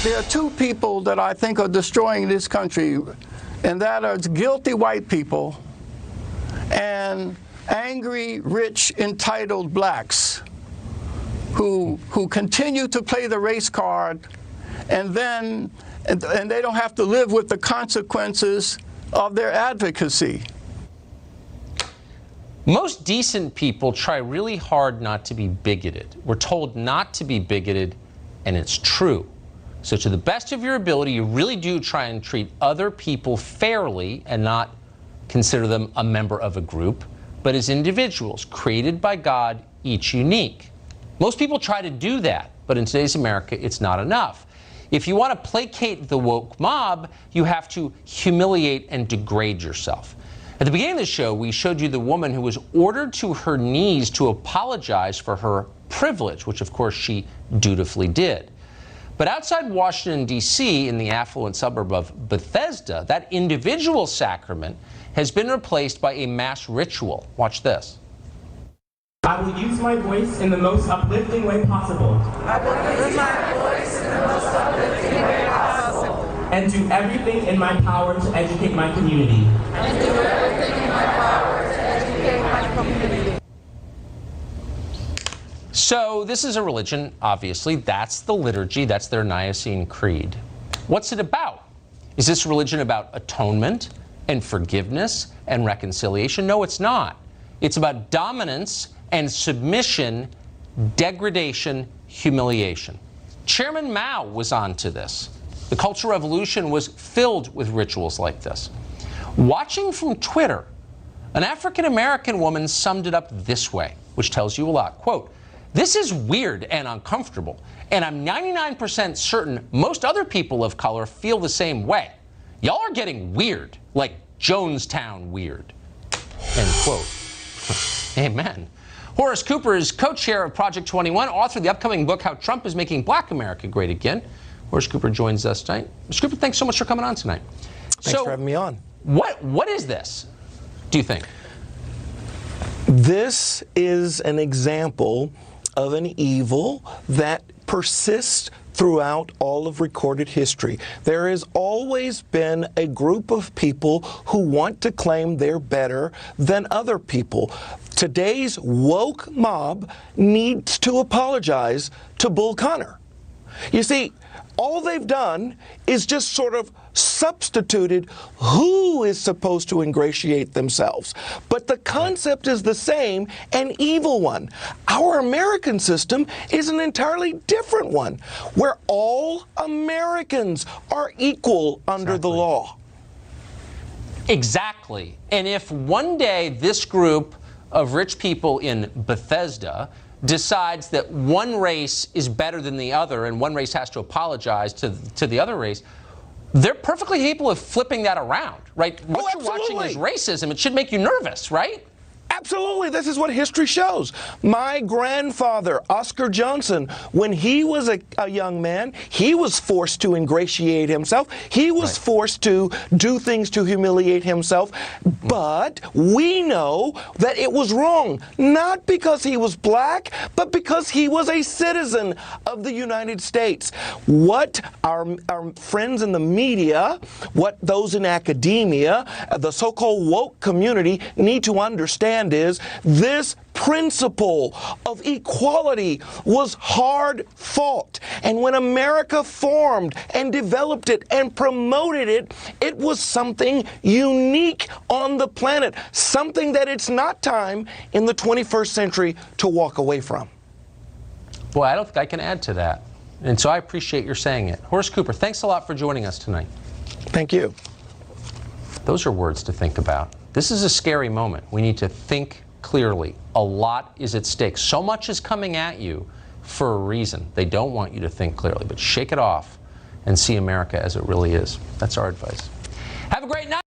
There are two people that I think are destroying this country, and that are guilty white people and angry, rich, entitled blacks who continue to play the race card, and they don't have to live with the consequences of their advocacy. Most decent people try really hard not to be bigoted. We're told not to be bigoted, and it's true. So to the best of your ability, you really do try and treat other people fairly and not consider them a member of a group, but as individuals created by God, each unique. Most people try to do that, but in today's America, it's not enough. If you want to placate the woke mob, you have to humiliate and degrade yourself. At the beginning of the show, we showed you the woman who was ordered to her knees to apologize for her privilege, which of course she dutifully did. But outside Washington, D.C., in the affluent suburb of Bethesda, that individual sacrament has been replaced by a mass ritual. Watch this. I will use my voice in the most uplifting way possible. I will use my voice in the most uplifting way possible. And do everything in my power to educate my community. And do everything in my power to educate my community. So this is a religion, obviously. That's the liturgy. That's their Nicene Creed. What's it about? Is this religion about atonement and forgiveness and reconciliation? No, it's not. It's about dominance and submission, degradation, humiliation. Chairman Mao was onto this. The Cultural Revolution was filled with rituals like this. Watching from Twitter, an African-American woman summed it up this way, which tells you a lot. Quote, "This is weird and uncomfortable, and I'm 99% certain most other people of color feel the same way. Y'all are getting weird, like Jonestown weird." End quote. Amen. Horace Cooper is co-chair of Project 21, author of the upcoming book, How Trump is Making Black America Great Again. Horace Cooper joins us tonight. Mr. Cooper, thanks so much for coming on tonight. Thanks for having me on. What is this, do you think? This is an example of an evil that persists throughout all of recorded history. There has always been a group of people who want to claim they're better than other people. Today's woke mob needs to apologize to Bull Connor. You see, all they've done is just sort of substituted who is supposed to ingratiate themselves. But the concept is the same, an evil one. Our American system is an entirely different one, where all Americans are equal under the law. Exactly. And if one day this group of rich people in Bethesda decides that one race is better than the other and one race has to apologize to the other race, they're perfectly capable of flipping that around, right? What you're watching is racism. It should make you nervous, right? Absolutely. This is what history shows. My grandfather, Oscar Johnson, when he was a young man, he was forced to ingratiate himself. He was forced to do things to humiliate himself. But we know that it was wrong, not because he was black, but because he was a citizen of the United States. What our friends in the media, what those in academia, the so-called woke community need to understand is this principle of equality was hard fought. And when America formed and developed it and promoted it, it was something unique on the planet, something that it's not time in the 21st century to walk away from. Boy, I don't think I can add to that. And so I appreciate your saying it. Horace Cooper, thanks a lot for joining us tonight. Thank you. Those are words to think about. This is a scary moment. We need to think clearly. A lot is at stake. So much is coming at you for a reason. They don't want you to think clearly, but shake it off and see America as it really is. That's our advice. Have a great night.